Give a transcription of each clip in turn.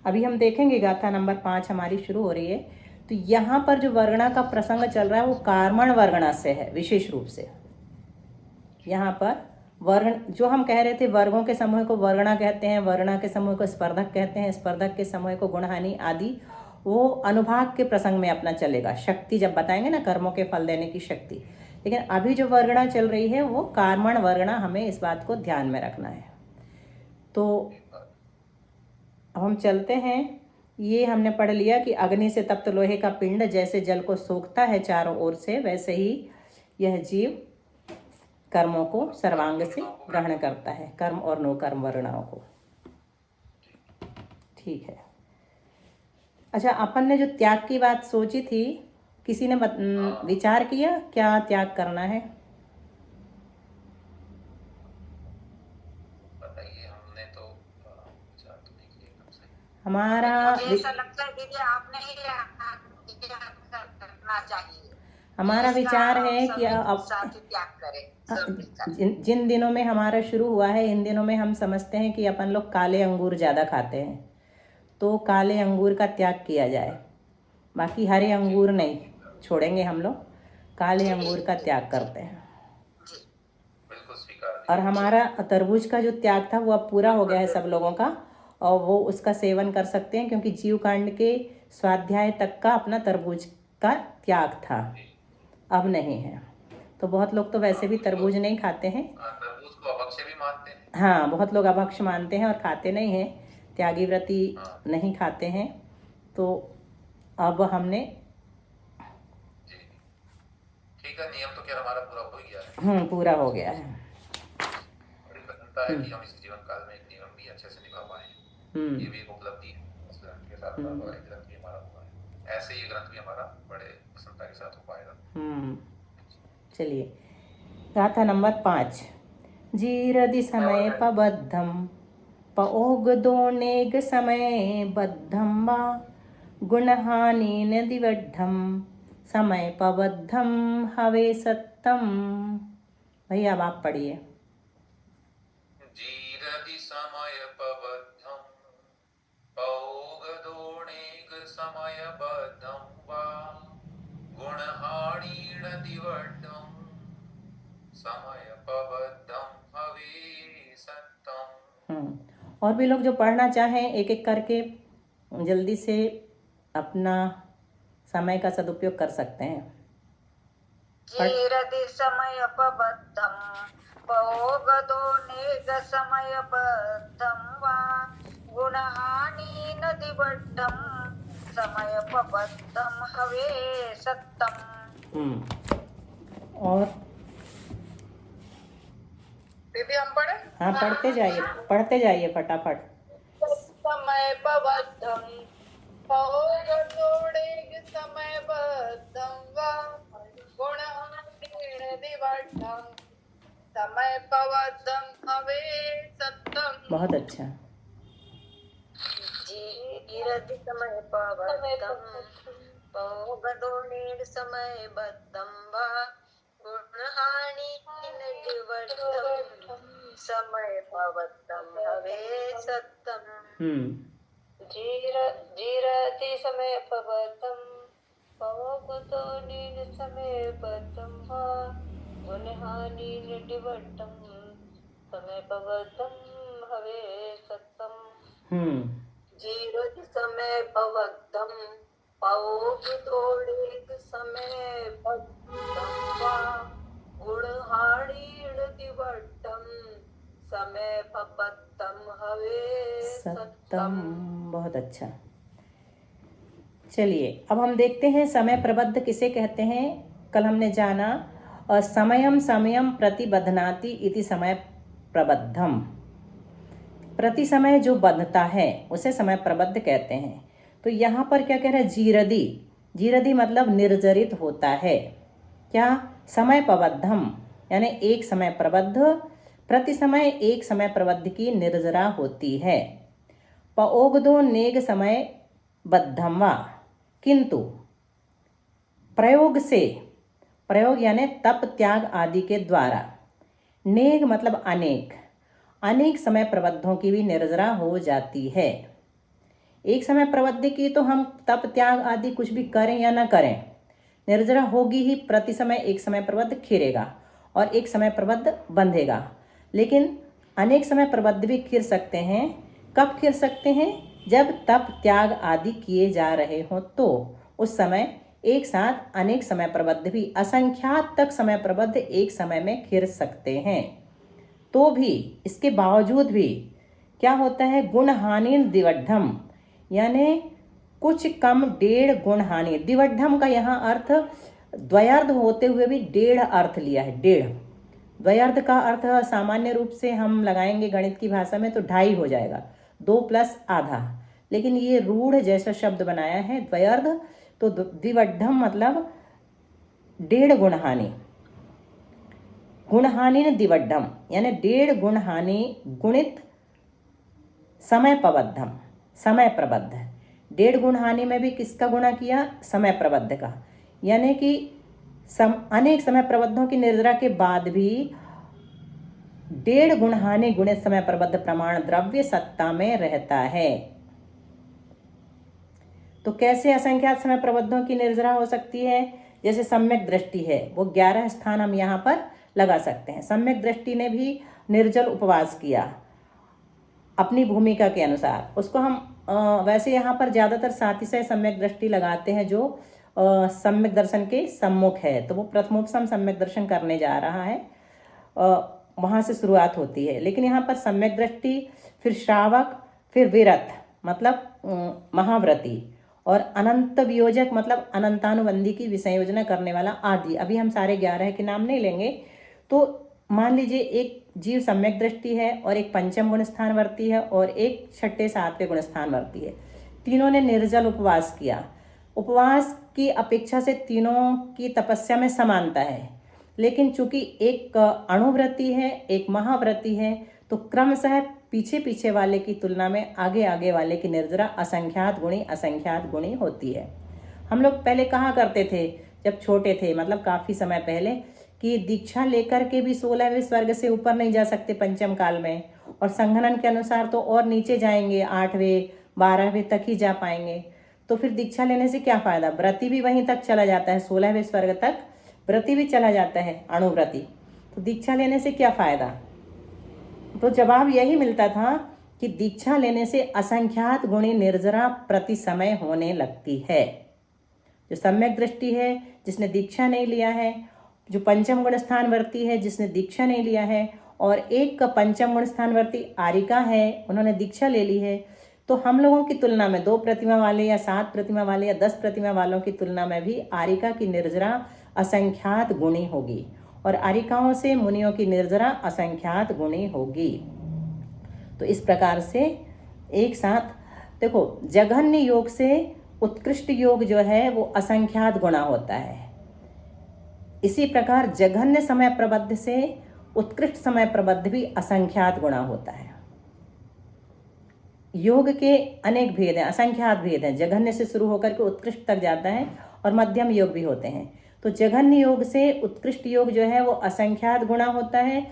अभी हम देखेंगे गाथा नंबर 5 हमारी शुरू हो रही है। तो यहाँ पर जो वर्गणा का प्रसंग चल रहा है वो कार्मण वर्गणा से है विशेष रूप से। यहाँ पर वर्ण जो हम कह रहे थे, वर्गों के समूह को वर्गणा कहते हैं, वर्गणा के समूह को स्पर्धक कहते हैं, स्पर्धक के समूह को गुणहानि आदि, वो अनुभाग के प्रसंग में अपना चलेगा। शक्ति जब बताएंगे ना, कर्मों के फल देने की शक्ति। लेकिन अभी जो वर्गणा चल रही है वो कार्मण वर्गणा, हमें इस बात को ध्यान में रखना है। तो अब हम चलते हैं। ये हमने पढ़ लिया कि अग्नि से तप्त लोहे का पिंड जैसे जल को सोखता है चारों ओर से, वैसे ही यह जीव कर्मों को सर्वांग से ग्रहण करता है, कर्म और नो कर्म वर्णाओं को। ठीक है। अच्छा, अपन ने जो त्याग की बात सोची थी, किसी ने विचार किया क्या त्याग करना है? बताइए। हमने तो विचार तो नहीं किया। हमारा ऐसा लगता है दीदी आपने करना चाहिए। हमारा विचार है कि अब त्याग करें। जिन दिनों में हमारा शुरू हुआ है, इन दिनों में हम समझते हैं कि अपन लोग काले अंगूर ज़्यादा खाते हैं, तो काले अंगूर का त्याग किया जाए। बाकी हरे अंगूर नहीं छोड़ेंगे हम लोग, काले अंगूर का त्याग करते हैं। बिल्कुल स्वीकार। और हमारा तरबूज का जो त्याग था वो अब पूरा हो गया है सब लोगों का, और वो उसका सेवन कर सकते हैं, क्योंकि जीव कांड के स्वाध्याय तक का अपना तरबूज का त्याग था, अब नहीं है। तो बहुत लोग तो वैसे भी तरबूज नहीं खाते हैं। तरबूज को अभक्ष्य भी मानते हैं। हाँ, बहुत लोग अभक्ष्य मानते हैं और खाते नहीं हैं, त्यागी व्रती नहीं खाते हैं। तो अब हमने ठीक है, नियम तो क्या हमारा पूरा हो गया है। पूरा हो गया है। बड़ी प्रसन्नता है कि हम इस जीवन काल में एक नियम भी अच्छे से निभा पाए। ये भी एक उपलब्धि है इस ग्रंथ के साथ। ग्रंथ भी हमारा हुआ है, ऐसे ही ग्रंथ भी हमारा बड़े प्रसन्नता के साथ हो पाएगा। चलिए, गाथा नंबर 5। जीरदि समय पबद्धम पओगदोनेग समय बद्धम वा गुणहानि नदिवड्ढम समय पबद्धम हवे सत्तम। भैया अब आप पढ़िए। जीरदि समय पबद्धम पओगदोनेग समय बद्धम वा गुणहानि नदिवड्ढम समय पबद्धम हवे सत्तम। और भी लोग जो पढ़ना चाहें एक एक करके जल्दी से अपना समय का सदुपयोग कर सकते हैं। जीरदि समय पबद्धम पओगदोनेग समय बद्धम वा गुणहानि नदिवड्ढम समय पबद्धम हवे सत्तम। और दीदी हम पढ़े? हाँ, पढ़ते जाइए फटाफट। समय पबद्धम पओगदोनेग समय बद्धम वा गुणहानि नदिवड्ढम समय पबद्धम हवे सत्तम। बहुत अच्छा। जीरदि समय पबद्धम पओगदोनेग समय बद्धम वा गुणहानि नदिवड्ढम समय पबद्धम हवे सत्तम। जीरदि समय पबद्धम पओगदोनेग समय बद्धम वा गुणहानि नदिवड्ढम समय पबद्धम हवे सत्तम। जीरदि समय पबद्धम पओगदोनेग समय बद्धम वा गुणहानि नदिवड्ढम समय पबद्धम हवे सत्तम। बहुत अच्छा। चलिए, अब हम देखते हैं समय प्रबद्ध किसे कहते हैं। कल हमने जाना समयम समयम प्रतिबध्नाति इति समय प्रबद्धम। प्रति समय जो बंधता है उसे समय प्रबद्ध कहते हैं। तो यहाँ पर क्या कह रहे हैं? जीरदि। जीरदि मतलब निर्जरित होता है। क्या? समय प्रबद्धम यानी एक समय प्रबद्ध, प्रति समय एक समय प्रबद्ध की निर्जरा होती है। पओगदो नेग समय बद्धम वा, किंतु प्रयोग से, प्रयोग यानी तप त्याग आदि के द्वारा, नेग मतलब अनेक, अनेक समय प्रबद्धों की भी निर्जरा हो जाती है। एक समय प्रबद्ध की तो हम तप त्याग आदि कुछ भी करें या ना करें, निर्जरा होगी ही। प्रति समय एक समय प्रबद्ध खिरेगा और एक समय प्रबद्ध बंधेगा। लेकिन अनेक समय प्रबद्ध भी खिर सकते हैं। कब खिर सकते हैं? जब तप त्याग आदि किए जा रहे हों, तो उस समय एक साथ अनेक समय प्रबद्ध भी, असंख्यात तक समय प्रबद्ध एक समय में खिर सकते हैं। तो भी इसके बावजूद भी क्या होता है? गुण हानि दिवड्ढम, यानी कुछ कम 1.5 गुण हानि। दिवड्ढम का यहाँ अर्थ द्वयार्ध होते हुए भी 1.5 अर्थ लिया है। 1.5 द्वयार्ध का अर्थ सामान्य रूप से हम लगाएंगे गणित की भाषा में तो 2.5 हो जाएगा, 2 + आधा। लेकिन ये रूढ़ जैसा शब्द बनाया है द्वयार्ध, तो द्विवड्ढम मतलब 1.5 गुण हानि। गुणहानि ने दिवड्ढम यानी 1.5 गुण हानि गुणित समय प्रबद्धम, समय प्रबद्ध। 1.5 गुण हानि में भी किसका गुणा किया? समय प्रबद्ध का। यानी कि अनेक समय प्रबद्धों की निर्जरा के बाद भी 1.5 गुण हानि गुणित समय प्रबद्ध प्रमाण द्रव्य सत्ता में रहता है। तो कैसे असंख्यात समय प्रबद्धों की निर्जरा हो सकती है? जैसे सम्यक दृष्टि है, वो 11 स्थान हम यहाँ पर लगा सकते हैं। सम्यक दृष्टि ने भी निर्जल उपवास किया अपनी भूमिका के अनुसार। उसको हम वैसे यहाँ पर ज़्यादातर सातिशय सम्यक दृष्टि लगाते हैं जो सम्यक दर्शन के सम्मुख है। तो वो प्रथमोपसम सम्यक दर्शन करने जा रहा है, वहाँ से शुरुआत होती है। लेकिन यहाँ पर सम्यक दृष्टि, फिर श्रावक, फिर विरत मतलब महाव्रती, और अनंत वियोजक मतलब अनंतानुबंधी की विसंयोजना करने वाला आदि। अभी हम सारे 11 के नाम नहीं लेंगे। तो मान लीजिए एक जीव सम्यक दृष्टि है और एक पंचम गुण स्थानवर्ती है और एक 6ठे 7वें गुण स्थानवर्ती है। तीनों ने निर्जल उपवास किया। उपवास की अपेक्षा से तीनों की तपस्या में समानता है, लेकिन चूंकि एक अणुव्रती है, एक महाव्रती है, तो क्रमशः पीछे पीछे वाले की तुलना में आगे आगे वाले की निर्जरा असंख्यात गुणी होती है। हम लोग पहले कहा करते थे जब छोटे थे, मतलब काफ़ी समय पहले, कि दीक्षा लेकर के भी 16वें स्वर्ग से ऊपर नहीं जा सकते पंचम काल में, और संघनन के अनुसार तो और नीचे जाएंगे, 8वें 12वें तक ही जा पाएंगे। तो फिर दीक्षा लेने से क्या फ़ायदा? व्रती भी वहीं तक चला जाता है, 16वें स्वर्ग तक व्रती भी चला जाता है, अणुव्रती। तो दीक्षा लेने से क्या फ़ायदा? तो जवाब यही मिलता था कि दीक्षा लेने से असंख्यात गुणी निर्जरा प्रति समय होने लगती है। जो सम्यक दृष्टि है जिसने दीक्षा नहीं लिया है, जो पंचम गुण स्थानवर्ती है जिसने दीक्षा नहीं लिया है, और एक का पंचम गुण स्थानवर्ती आरिका है, उन्होंने दीक्षा ले ली है, तो हम लोगों की तुलना में 2 प्रतिमा वाले या 7 प्रतिमा वाले या 10 प्रतिमा वालों की तुलना में भी आरिका की निर्जरा असंख्यात गुणी होगी, और आरिकाओं से मुनियों की निर्जरा असंख्यात गुणी होगी। तो इस प्रकार से एक साथ देखो, जघन्य योग से उत्कृष्ट योग जो है वो असंख्यात गुणा होता है। इसी प्रकार जघन्य समय प्रबद्ध से उत्कृष्ट समय प्रबद्ध भी असंख्यात गुणा होता है। योग के अनेक भेद हैं, असंख्यात भेद हैं। जघन्य से शुरू होकर के उत्कृष्ट तक जाता है, और मध्यम योग भी होते हैं। तो जघन्य योग से उत्कृष्ट योग जो है वो असंख्यात गुणा होता है,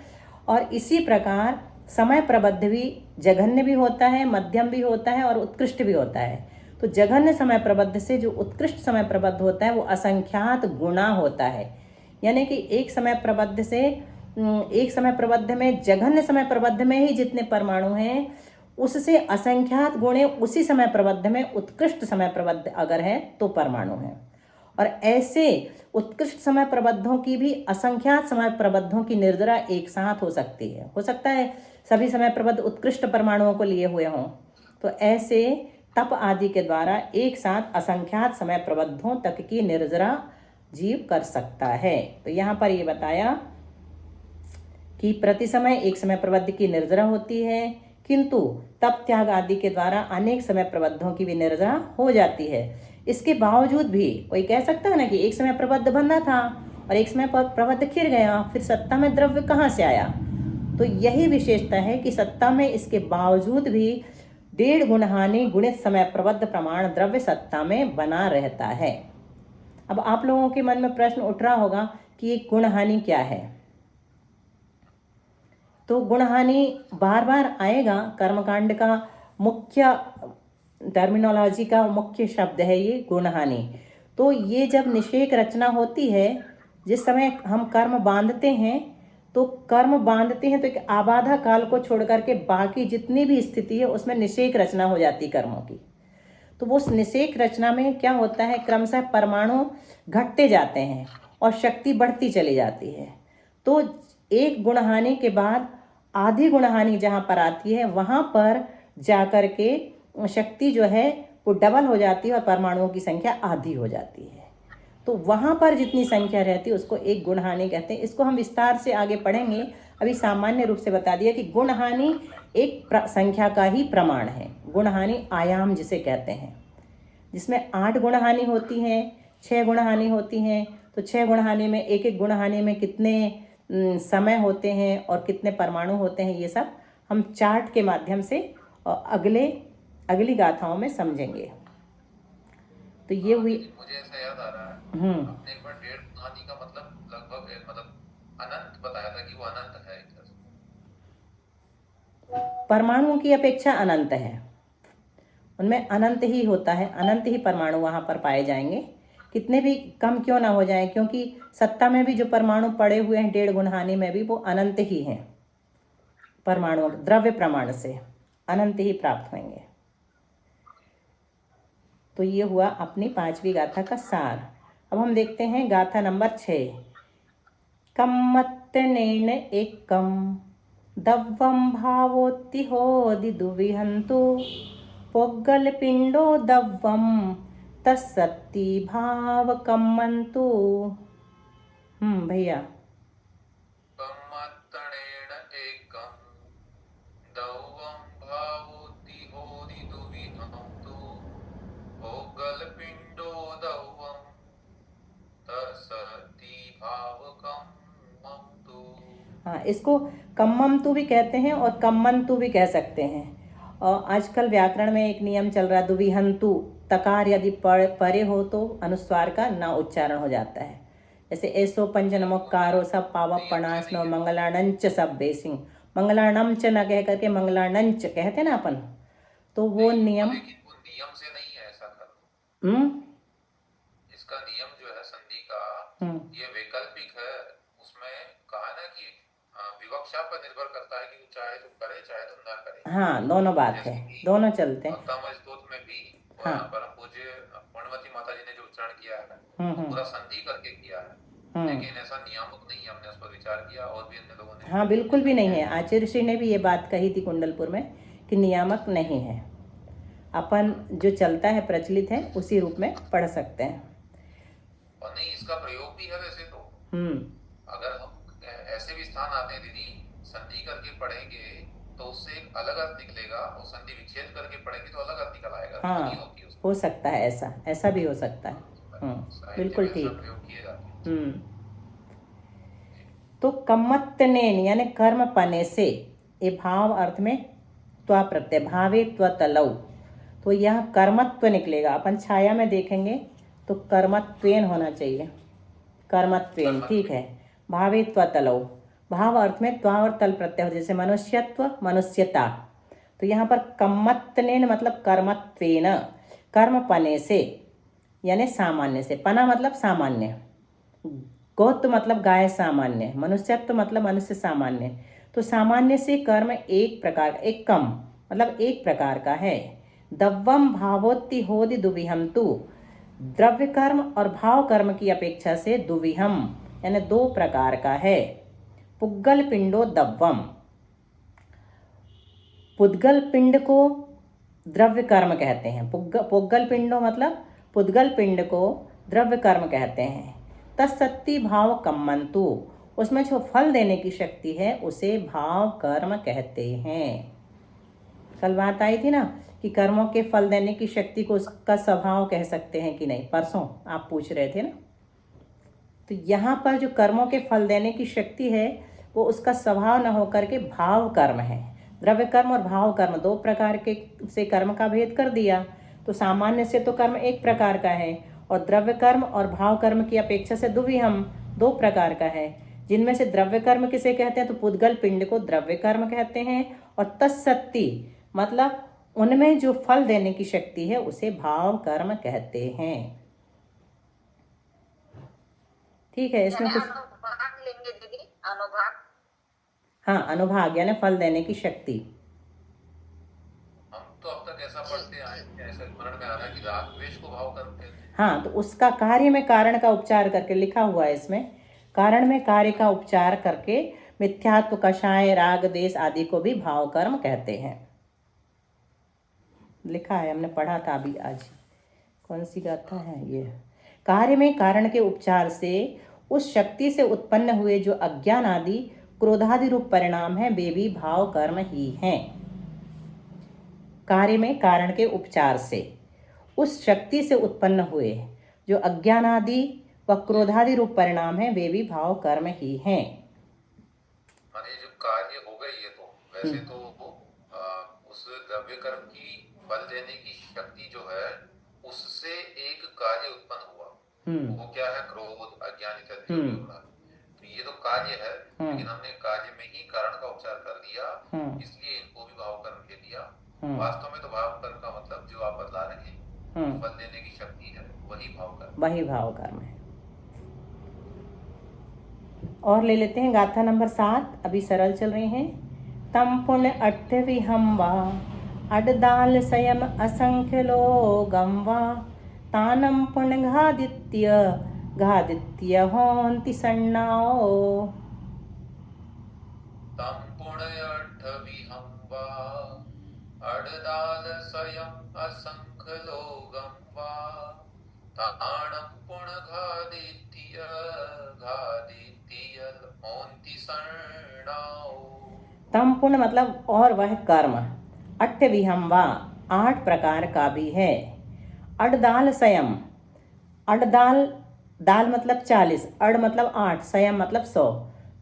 और इसी प्रकार समय प्रबद्ध भी जघन्य भी होता है, मध्यम भी होता है और उत्कृष्ट भी होता है। तो जघन्य समय प्रबद्ध से जो उत्कृष्ट समय प्रबद्ध होता है वो असंख्यात गुणा होता है। यानी कि एक समय प्रबद्ध से, एक समय प्रबद्ध में, जघन्य समय प्रबद्ध में ही जितने परमाणु हैं उससे असंख्यात गुणे उसी समय प्रबद्ध में उत्कृष्ट समय प्रबद्ध अगर है तो परमाणु है। और ऐसे उत्कृष्ट समय प्रबद्धों की भी असंख्यात समय प्रबद्धों की निर्जरा एक साथ हो सकती है। हो सकता है सभी समय प्रबद्ध उत्कृष्ट परमाणुओं को लिए हुए हों। तो ऐसे तप आदि के द्वारा एक साथ असंख्यात समय प्रबद्धों तक की निर्जरा जीव कर सकता है। तो यहाँ पर ये बताया कि प्रति समय एक समय प्रबद्ध की निर्जरा होती है, किंतु तप त्याग आदि के द्वारा अनेक समय प्रबद्धों की भी निर्जरा हो जाती है। इसके बावजूद भी कोई कह सकता है ना कि एक समय प्रबद्ध बंधा था और एक समय प्रबद्ध खिर गया, फिर सत्ता में द्रव्य कहाँ से आया? तो यही विशेषता है कि सत्ता में इसके बावजूद भी 1.5 गुण हानि गुणित समय प्रबद्ध प्रमाण द्रव्य सत्ता में बना रहता है। अब आप लोगों के मन में प्रश्न उठ रहा होगा कि ये गुण हानि क्या है? तो गुण हानि बार बार आएगा। कर्मकांड का मुख्य टर्मिनोलॉजी का मुख्य शब्द है ये गुणहानि। तो ये जब निषेक रचना होती है, जिस समय हम कर्म बांधते हैं, तो कर्म बांधते हैं तो एक आबाधा काल को छोड़ करके बाकी जितनी भी स्थिति है उसमें निषेक रचना हो जाती कर्मों की। तो वो उस निषेक रचना में क्या होता है, क्रमशः परमाणु घटते जाते हैं और शक्ति बढ़ती चली जाती है। तो एक गुणहानि के बाद आधी गुणहानि जहाँ पर आती है वहाँ पर जाकर के शक्ति जो है वो डबल हो जाती है और परमाणुओं की संख्या आधी हो जाती है। तो वहाँ पर जितनी संख्या रहती है उसको एक गुणहानि कहते हैं। इसको हम विस्तार से आगे पढ़ेंगे। अभी सामान्य रूप से बता दिया कि गुणहानि एक संख्या का ही प्रमाण है। गुणहानि आयाम जिसे कहते हैं, जिसमें 8 गुणहानि होती हैं, 6 गुणहानि होती हैं। तो 6 गुणहानि में एक एक गुणहानि में कितने समय होते हैं और कितने परमाणु होते हैं, ये सब हम चार्ट के माध्यम से अगली गाथाओं में समझेंगे। तो ये हुई। मुझे ऐसा याद आ रहा है, आपने एक बार 1.5 गुणहानि का मतलब लगभग मतलब अनंत बताया था कि वो अनंत है। परमाणुओं की अपेक्षा अनंत है, उनमें अनंत ही होता है, अनंत ही परमाणु वहाँ पर पाए जाएंगे, कितने भी कम क्यों ना हो जाएं, क्योंकि सत्ता में भी जो परमाणु पड़े हुए हैं 1.5 गुणहानि में भी वो अनंत ही हैं। परमाणु द्रव्य प्रमाण से अनंत ही प्राप्त होंगे। तो ये हुआ अपनी 5वीं गाथा का सार। अब हम देखते हैं गाथा नंबर 6। कम्मत्तनेन एकम दव्वम भावोत्तिहोदि दुविहन्तु पोग्गलपिंडो दव्वम तत्सत्ति भाव कम्मन्तु। भैया। कम्मत्तनेन एकम दव्वम भावोत्तिहोदि दुविहन्तु पोग्गलपिंडो दव्वम तत्सत्ति भाव कम्मन्तु। हाँ, इसको कम्मन्तु भी कहते हैं और कम्मन्तु भी कह सकते हैं। और आजकल व्याकरण में एक नियम चल रहा है, दुविहन्तु तकार यदि परे हो तो अनुस्वार का न उच्चारण हो जाता है। जैसे ऐसो पंच नमोकारो सब पाव पणास नो मंगलानंच सब बेसिंग, मंगलानम च न कह करके मंगलानंच कहते ना अपन। तो वो नियम, लेकिन वो नियम से नहीं है ऐसा कर। इसका नियम जो है संधि का, ये वैकल्पिक है। उसमें कहा ना कि विवक्षा पर निर्भर करता है कि वो चाहे तो करे चाहे तो ना करे। हाँ, दोनों बात है, दोनों चलते हैं। तम स्तोत्र में भी परम पूज्य पूर्णवती माता जी ने जो उच्चारण किया है वो पूरा संधि करके किया है, लेकिन ऐसा नियामक नहीं है। हमने उस पर विचार किया और भी अन्य लोगों ने। हाँ, बिल्कुल भी नहीं है। आचार्य ऋषि ने भी ये बात कही थी कुंडलपुर में कि नियामक नहीं है, अपन जो चलता है प्रचलित है उसी रूप में पढ़ सकते हैं। और नहीं, इसका प्रयोग भी है वैसे तो। अगर हम ऐसे भी स्थान आते हैं दीदी, संधि करके पढ़ेंगे तो उससे एक अलग अर्थ निकलेगा, और संधि विच्छेद करके पढ़ेंगे तो अलग अर्थ निकल आएगा। हाँ, नहीं होती हो सकता है, ऐसा भी हो सकता है। बिल्कुल ठीक। तो कम्मत्तनेन यानी कर्म पने से, ये भाव अर्थ में त्वा प्रत्यय, भावे त्वतलौ, तो यह कर्मत्व निकलेगा। अपन छाया में देखेंगे तो कर्मत्वेन होना चाहिए, कर्मत्वेन, ठीक है। भावे त्वतलौ, भाव अर्थ में त्वा और तल प्रत्यय हो, जैसे मनुष्यत्व मनुष्यता। तो यहाँ पर कम्मत्तनेन मतलब कर्मत्वेन, कर्म पने से यानी सामान्य से, पना मतलब सामान्य, गोत्र मतलब गाय सामान्य, मनुष्यत्व मतलब मनुष्य सामान्य। तो सामान्य से कर्म एक प्रकार, एक कम मतलब एक प्रकार का है। दव्वम भावोत्ति होदि दुविहन्तु, द्रव्य कर्म और भाव कर्म की अपेक्षा से दुविहम यानी 2 प्रकार का है। पुद्गल पिंडो दव्वम, पुद्गल पिंड को द्रव्य कर्म कहते हैं। पुद्गल पिंडो मतलब पुद्गल पिंड को द्रव्य कर्म कहते हैं। तत्सत्ति भाव कम्मन्तु, उसमें जो फल देने की शक्ति है उसे भाव कर्म कहते हैं। कल बात आई थी ना कि कर्मों के फल देने की शक्ति को उसका स्वभाव कह सकते हैं कि नहीं, परसों आप पूछ रहे थे ना। तो यहाँ पर जो कर्मों के फल देने की शक्ति है वो उसका स्वभाव न होकर के भाव कर्म है। द्रव्य कर्म और भाव कर्म 2 प्रकार के से कर्म का भेद कर दिया। तो सामान्य से तो कर्म एक प्रकार का है और द्रव्य कर्म और भाव कर्म की अपेक्षा से दुविहम 2 प्रकार का है, जिनमें से द्रव्य कर्म किसे कहते हैं तो पुद्गल पिंड को द्रव्य कर्म कहते हैं। और तत्सत्ति मतलब उनमें जो फल देने की शक्ति है उसे भाव कर्म कहते हैं। ठीक है, इसमें कुछ अनुभाग लेंगे दीदी, अनुभाग। हाँ, अनुभाग यानी फल देने की शक्ति। हम तो अब तक ऐसा पढ़ते आए हैं, ऐसा स्मरण में आ रहा है कि राग द्वेष को भाव कर्म कहते हैं। हाँ, तो उसका कार्य में कारण का उपचार करके लिखा हुआ है इसमें, कारण में कार्य का उपचार करके मिथ्यात्व, कषाय, राग, देश आदि को भी भाव कर्म कहते हैं। लिखा है, हमने पढ़ा था अभी आज। कौन सी गाथा है ये? कार्य में कारण के उपचार से उस शक्ति से उत्पन्न हुए जो अज्ञान आदि क्रोधादि रूप परिणाम है वे भी भाव कर्म ही हैं। कार्य में कारण के उपचार से उस शक्ति से उत्पन्न हुए जो अज्ञान आदि व क्रोधादि रूप परिणाम है वे भी भाव कर्म ही हैं। माने जो कार्य हो गई है, तो वैसे तो उस द्रव्य कर्म की फल देने की शक्ति जो है उससे एक कार्य उत्पन्न हुआ। वो क्या है? क्रोध, अज्ञान इत्यादि जो भी हो रहा है। तो ये तो कार्य है, लेकिन हमने कार्य में ही कारण का उपचार कर दिया, इसलिए इनको भी भाव कर्म कह दिया। वास्तव में तो भाव कर्म का मतलब जो आप बतला रहे हैं, फल देने की शक्ति है, वही भाव कर्म, वही भाव कर्म है। और ले लेते हैं गाथा नंबर 7, अभी सरल चल रहे हैं। तम पुण्य अट्ठवी हम वा अडदाल संयम असंख्य लोगम वा तानम पुण्य घादित्य होन्ति सन्नाओ। तम पुण्य अट्ठवी हम वा अडदाल स्वयं असंख्य लोगम वा तानम पुण्य घादित्य होन्ति सन्नाओ। तम पुण्य मतलब और वह कर्म, अट्ठविहंवा 8 प्रकार का भी है। अडदाल संयम, अडदाल दाल मतलब 40, अड़ मतलब 8, संयम मतलब 100,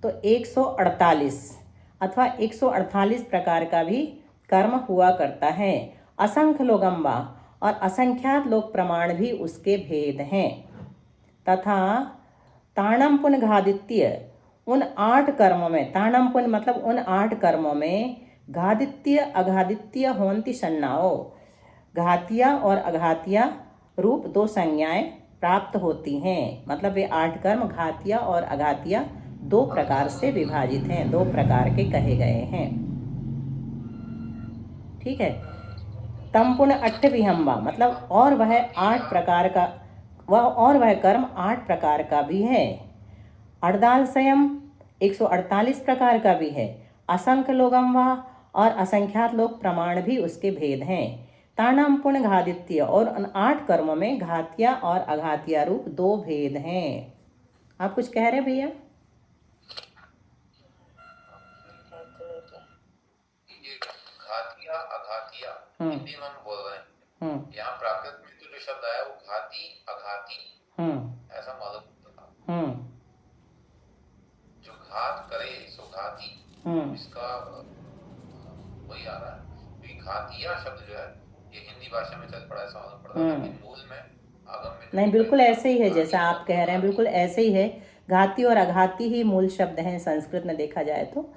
तो 148 अथवा 148 प्रकार का भी कर्म हुआ करता है। असंख्य लोगम्बा और असंख्यात लोक प्रमाण भी उसके भेद हैं। तथा ताणम पुण्य घादित्य, उन 8 कर्मों में, ताणम पुण्य मतलब उन 8 कर्मों में घादित्य अघादित्य होन्ति सन्नाओ, घातिया और अघातिया रूप 2 संज्ञाएं प्राप्त होती हैं। मतलब वे 8 कर्म घातिया और अघातिया 2 प्रकार से विभाजित हैं, 2 प्रकार के कहे गए हैं। ठीक है। तम पुण्य अट्ठविहंवा मतलब और वह 8 प्रकार का, और वह कर्म 8 प्रकार का भी है। अड़दाल संयम 148 प्रकार का भी है। असंख्य लोगम्वा और असंख्यात लोक प्रमाण भी उसके भेद हैं। तानाम पुण्य घादित्य और उन 8 कर्मों में घातिया और अघातिया रूप 2 भेद हैं। आप कुछ कह रहे भैया? ये घातिया अघातिया हिंदी में हम बोल रहे हैं, यहाँ प्राकृत में तो जो शब्द आया वो घाती अघाती ऐसा मालूम होता। जो घात करे सो घाती, इसका वही आ रहा है। घातिया शब्द जो है ये हिंदी भाषा में चल पड़ा, ऐसा मालूम पड़ रहा है, लेकिन मूल में आगम में नहीं, बिल्कुल ऐसे ही है जैसा आप कह रहे हैं, बिल्कुल ऐसे ही है। घाती और अघाती ही मूल शब्द हैं संस्कृत में देखा जाए तो,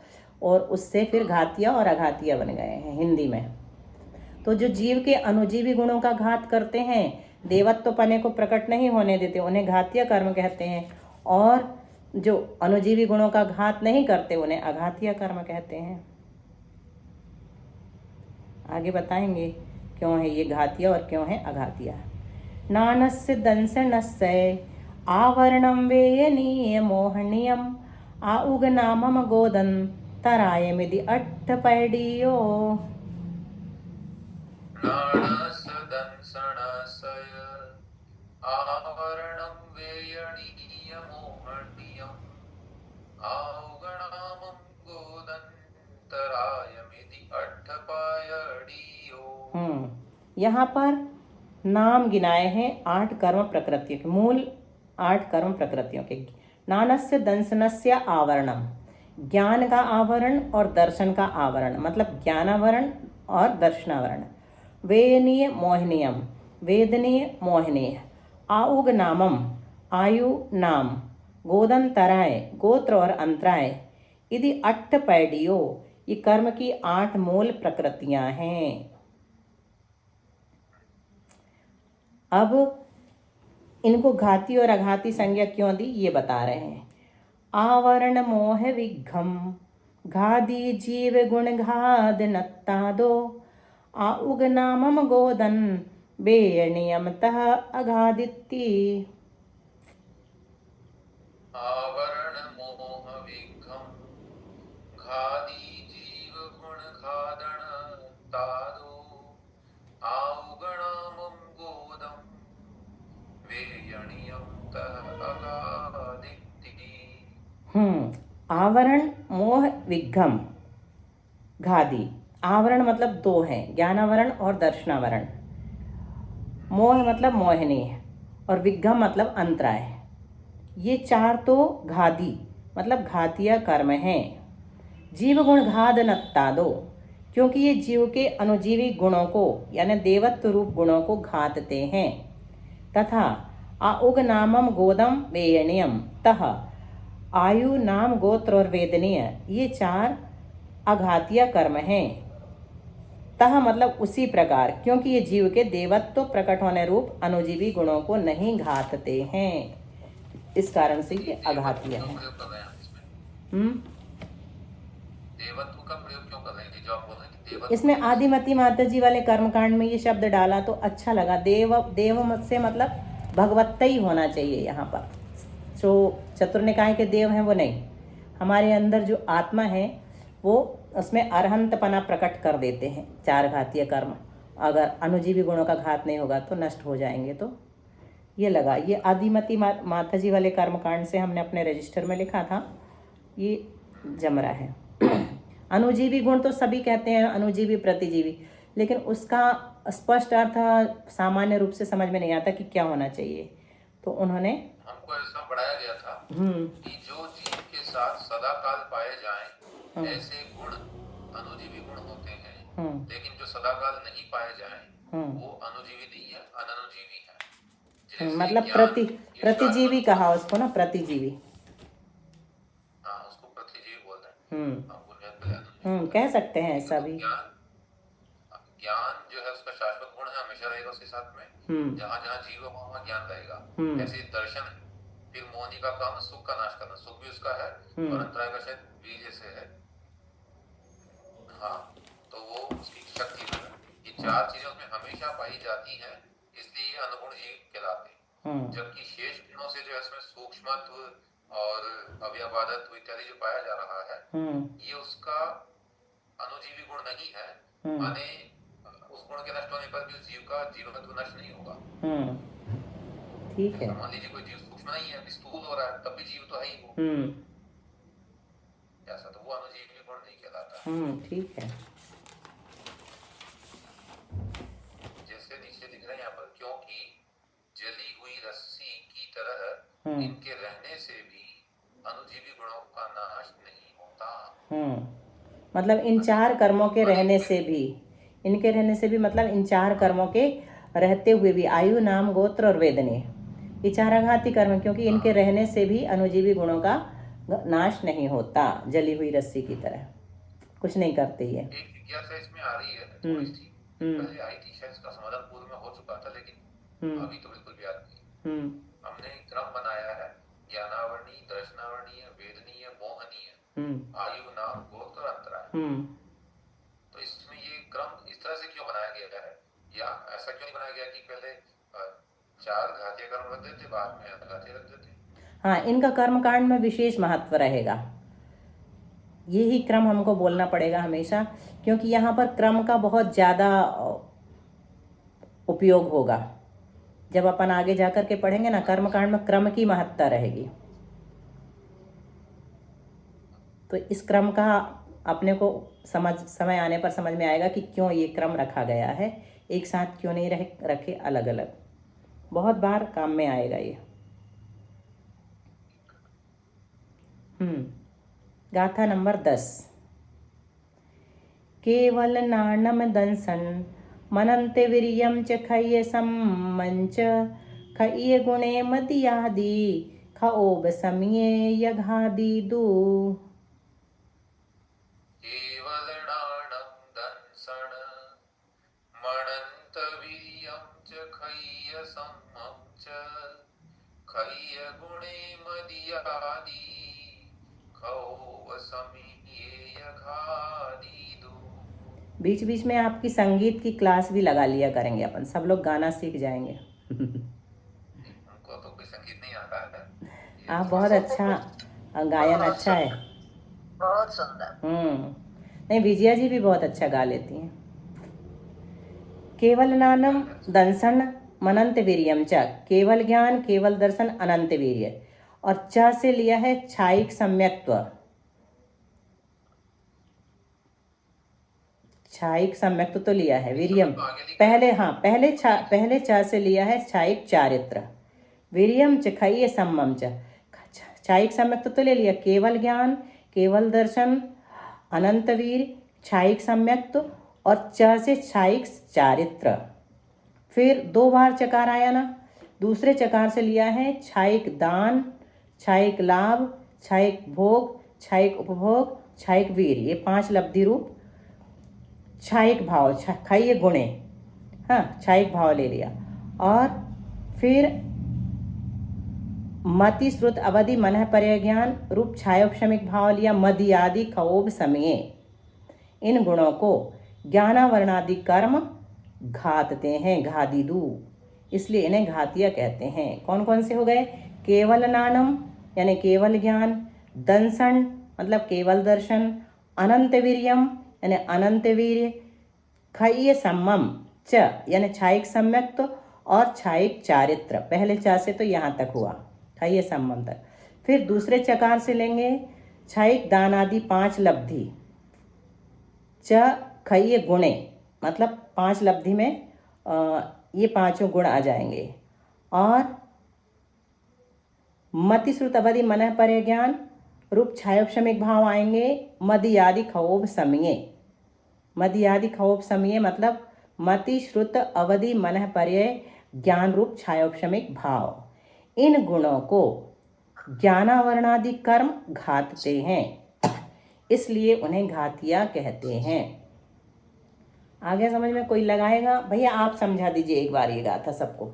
और उससे फिर घातिया और अघातिया बन गए हैं हिंदी में। तो जो जीव के अनुजीवी गुणों का घात करते हैं, देवत्व पने को प्रकट नहीं होने देते, उन्हें घातिया कर्म कहते हैं। और जो अनुजीवी गुणों का घात नहीं करते उन्हें अघातिया कर्म कहते हैं। आगे बताएंगे क्यों है ये घातिया और क्यों है अघातिया। नानस्य दंसनस्य आवरणम वेयनीय मोहनीयम आउग नामम गोदन तरायमिदि अट्ठपैडियो। नानस्य दंसनस्य आवरणम वेयनीय मोहनीयम आउग नामम गोदन तरायमिदि अट्ठपैडियो। यहाँ पर नाम गिनाए हैं 8 कर्म प्रकृतियों के, मूल 8 कर्म प्रकृतियों के। नानस्य दंसनस्य आवरणम, ज्ञान का आवरण और दर्शन का आवरण, मतलब ज्ञानावरण और दर्शनावरण। वेयनीय मोहनीयम, वेदनीय मोहनीय। आउग नामम, आयु नाम। गोदन तराय, गोत्र और अंतराय। यदि अट्ठपैडियो, ये कर्म की 8 मूल प्रकृतियां हैं। अब इनको घाती और अघाती संज्ञा क्यों दी ये बता रहे हैं। आवरण मोह विघ्घम घादी जीव गुण घाद नत्तादो आउग नामम गोदन बेयनियमतः अघादित्ति। आवरण मोह विघ्घम घादी जीव गुण घादन तादो आवगणमं गोदम वेयणीयं तः अगादिति। आवरण मोह विघ्घम घादी। आवरण मतलब दो हैं, ज्ञानावरण और दर्शनावरण। मोह मतलब मोहिनी है और विघ्घम मतलब अंतराय। ये चार तो घादी मतलब घातीय कर्म हैं। जीव गुण घाद नत्तादो क्योंकि ये जीव के अनुजीवी गुणों को यानी देवत्व रूप गुणों को घातते हैं। तथा आउग नामम गोदम वेयनियम तह आयु नाम गोत्र और वेदनीय ये चार अघातीय कर्म हैं। तह मतलब उसी प्रकार क्योंकि ये जीव के देवत्व प्रकट होने रूप अनुजीवी गुणों को नहीं घातते हैं, इस कारण से ये अघातीय है। प्रयोग कर रहे हैं इसमें देवत्व का प्रयोग क्यों कर रहे हैं? जो आप बोल रहे हैं कि देवत्व, इसमें आदिमती माता जी वाले कर्मकांड में ये शब्द डाला तो अच्छा लगा। देव मत से मतलब भगवत्ता ही होना चाहिए। यहाँ पर जो चतुर निकाय के देव हैं वो नहीं, हमारे अंदर जो आत्मा है वो उसमें अरहंतपना प्रकट कर देते हैं। चार घातीय कर्म अगर अनुजीवी गुणों का घात नहीं होगा तो नष्ट हो जाएंगे। तो ये लगा, ये आदिमती माता जी वाले कर्मकांड से हमने अपने रजिस्टर में लिखा था, ये जम रहा है। अनुजीवी गुण तो सभी कहते हैं, अनुजीवी प्रतिजीवी, लेकिन उसका स्पष्ट अर्थ सामान्य रूप से समझ में नहीं आता कि क्या होना चाहिए। तो उन्होंने हमको ऐसा पढ़ाया गया था कि जो जीव के साथ सदा काल पाए जाएं ऐसे गुण अनुजीवी गुण होते हैं, लेकिन जो सदा काल नहीं पाए जाएं वो अनुजीवी नहीं है, अननुजीवी है। जैसे मतलब ज्ञान, प्रतिजीवी कहा उसको ना, प्रतिजीवी। हाँ, उसको प्रतिजीवी बोलते हैं। हाँ, बुनियाद पे अनुजीवी कह सकते हैं ऐसा भी। ज्ञान जो है उसका शाश्वत गुण है, हमेशा रहेगा उसके साथ में। जहाँ जहाँ जीव है वहाँ ज्ञान रहेगा। ऐसे दर्शन है। फिर मोहनी का काम सुख का नाश करना, सुख भी उसका है और अंतराय का शायद बीज जैसे है। हाँ, तो वो उसकी शक्ति है। ये चार चीजें उसमें हमेशा पाई जाती हैं, इसलिए ये अनुगुण जीव कहलाते हैं। जबकि शेष गुणों से जो है इसमें सूक्ष्मत्व और अव्यवहारत्व इत्यादि जो पाया जा रहा है ये उसका अनुजीवी गुण नहीं है। माने उस गुण के नष्ट होने पर भी उस जीव का जीवत्व नष्ट नहीं होगा। ठीक है। मान लीजिए कोई जीव सूक्ष्म नहीं है, अभी स्थूल हो रहा है, तब भी जीव तो है ही वो। ऐसा तो वो अनुजीवी गुण नहीं कहलाता। ठीक है। जैसे नीचे लिख रहे हैं यहाँ पर, क्योंकि जली हुई रस्सी की तरह इनके रहने से भी अनुजीवी गुणों का नाश नहीं होता। मतलब इन चार कर्मों के रहने से भी, इनके रहने से भी मतलब इन चार कर्मों के रहते हुए भी, आयु नाम गोत्र और वेदनीय ये चार आघाती कर्म, क्योंकि इनके रहने से भी अनुजीवी गुणों का नाश नहीं होता। जली हुई रस्सी की तरह कुछ नहीं करते ये। एक जिज्ञासा इसमें आ रही है थोड़ी सी, पहले आई थी शायद, इसका समाधान पूर्व में हो चुका था लेकिन अभी तो बिल्कुल भी याद नहीं। हमने क्रम बनाया है ज्ञानावरणीय, दर्शनावरणीय, वेदनीय, मोहनीय, आयु नाम गोत्र अंतराय। तो इसमें ये क्रम इस तरह से क्यों बनाया गया है, या ऐसा क्यों नहीं बनाया गया कि पहले चार घातीय कर्म रख देते, बाद में अघातीय रख देते? हाँ, इनका कर्मकांड में विशेष महत्व रहेगा, यही क्रम हमको बोलना पड़ेगा हमेशा, क्योंकि यहाँ पर क्रम का बहुत ज़्यादा उपयोग होगा। जब अपन आगे जाकर के पढ़ेंगे ना, कर्मकांड में क्रम की महत्ता रहेगी। तो इस क्रम का अपने को समय आने पर समझ में आएगा कि क्यों ये क्रम रखा गया है, एक साथ क्यों नहीं रखे अलग अलग। बहुत बार काम में आएगा ये। गाथा नंबर 10। केवल नाणम दंसन मनन्ते वीर्यं च खय्य सम्मंच खय्य गुणे मदियादि खओब समये यघादि दू। केवल नाणम दंसन मनन्त वीर्यं च खय्य सम्मं च खय्य गुणे मदीयादि खौ समीये घादीदु। बीच बीच में आपकी संगीत की क्लास भी लगा लिया करेंगे अपन, सब लोग गाना सीख जाएंगे। उनको तो कोई संगीत नहीं आता है, ये आप तो बहुत अच्छा गायन अच्छा है। बहुत सुंदर। नहीं, विजया जी भी बहुत अच्छा गा लेती हैं। केवल नानम दंसन मनंत वीर्यम च, केवल ज्ञान केवल दर्शन अनंत वीर्य। और च से लिया है छायिक सम्यक्त्व, छायिक सम्यक्त्व तो लिया है वीर्यम पहले। हाँ, पहले च से लिया है छायिक चारित्र। वीर्यम च खय्य सम्मम च, छायिक सम्यक्त्व तो ले लिया, केवल ज्ञान केवल दर्शन अनंत वीर, छायिक सम्यक्त्व, और च से छायिक चारित्र। फिर 2 बार चकार आया ना, दूसरे चकार से लिया है छायिक दान, छायिक लाभ, छायिक भोग, छायिक उपभोग, छायिक वीर। ये 5 लब्धि रूप छायिक भाव, खय्य गुणे, हाँ, छायिक भाव ले लिया। और फिर मति श्रुत अवधि मनः पर्य ज्ञान रूप छायोपशमिक भाव लिया, मदि आदि खओब समये। इन गुणों को ज्ञानावरणादि कर्म घातते हैं, घादिदु, इसलिए इन्हें घातिया कहते हैं। कौन कौन से हो गए? केवल नानम यानी केवल ज्ञान, दंसन मतलब केवल दर्शन, अनंत वीर्यम यानी अनंत वीर्य, खय्य सम्मम च यानी छायिक सम्यक्त्व, और छायिक चारित्र। पहले चा से तो यहाँ तक हुआ, खय्य सम्मम तक। फिर दूसरे चकार से लेंगे छायिक दान आदि 5 लब्धि, च खय्य गुणे मतलब 5 लब्धि में ये 5 गुण आ जाएंगे। और मति श्रुत अवधि मनः पर्य ज्ञान रूप छायोपशमिक भाव आएंगे, मदि आदि खओब समये। मदि आदि खओब समये मतलब मति श्रुत अवधि मनः पर्य ज्ञान रूप छायोपशमिक भाव। इन गुणों को ज्ञानावरणादि कर्म घातते हैं, इसलिए उन्हें घातिया कहते हैं। आगे समझ में कोई लगाएगा? भैया आप समझा दीजिए एक बार ये गाथा सबको।